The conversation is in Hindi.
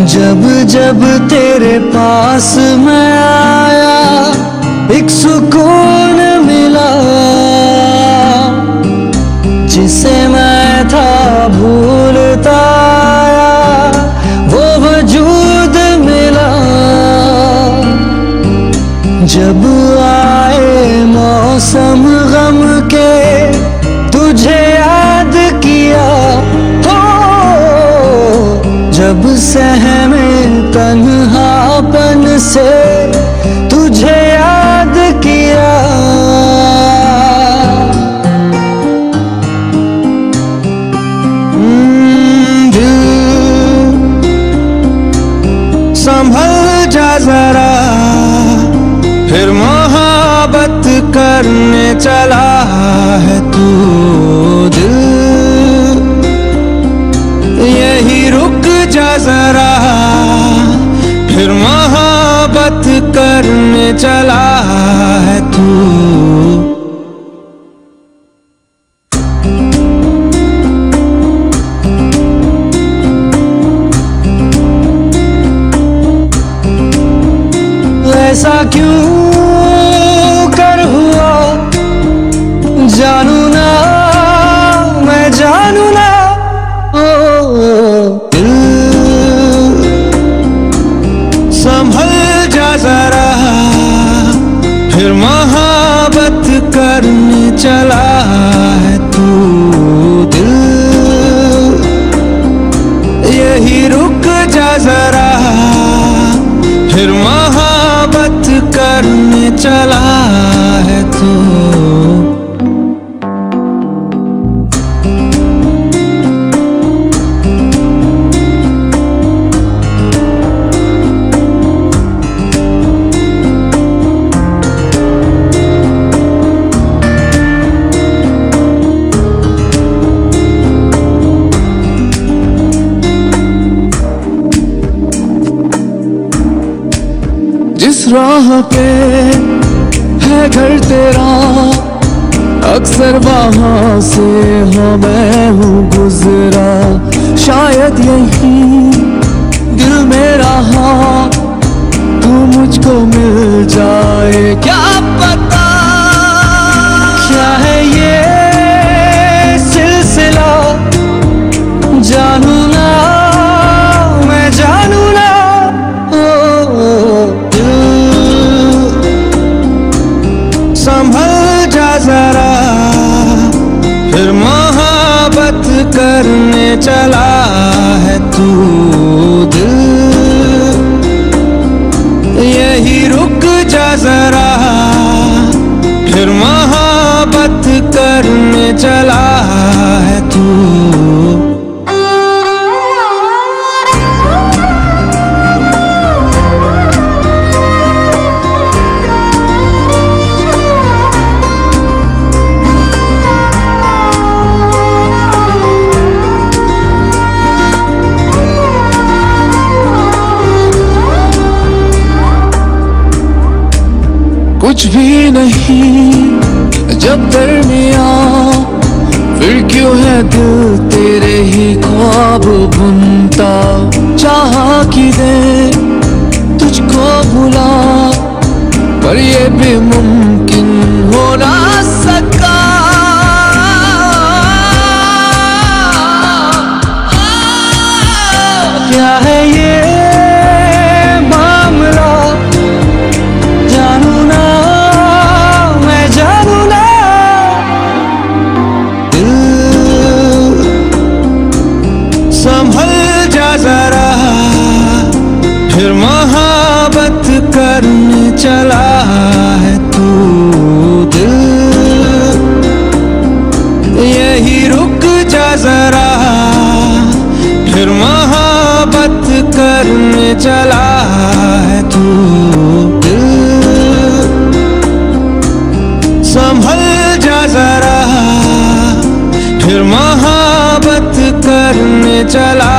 जब जब तेरे पास मैं आया एक सुकून मिला, जिसे मैं था भूलता आया वो वजूद मिला। जब आए मौसम गम के तुझे याद किया, जब सहमे तन्हापन से तुझे याद किया। दिल संभल जा जरा, फिर मोहब्बत करने चला है तू। दिल यही रुक जा जरा, फिर मोहब्बत करने चला है तू। ऐसा क्यों कर हुआ जानू ना, मैं जानू ना। संभल जा जरा, फिर मोहब्बत करने चला है तू। दिल यही रुक जा जरा, फिर मोहब्बत करने चला है तू। जिस राह पे है घर तेरा, अक्सर वहां से हाँ मैं हूँ गुजरा। शायद यही दिल मेरा हाँ तू मुझको मिल जाए, क्या पता क्या है ये सिलसिला। जानू ना, मैं जानू ना। संभल जा जरा, फिर मोहब्बत करने चला है तू। दिल यही रुक जा जरा, फिर मोहब्बत करने चला है तू। कुछ भी नहीं जब दरमिया, फिर क्यों है दिल तेरे ही ख्वाब बुनता। चाहा कि दे तुझको भुला, पर ये भी मुमकिन हो ना सका। क्या है ये मामला, जानू ना, मैं जानू ना। दिल संभल जा जरा, फिर मोहब्बत करने चला है तू। दिल यही रुक जा जरा, फिर मोहब्बत करने चला है तू। दिल संभल जा जरा, फिर मोहब्बत करने चला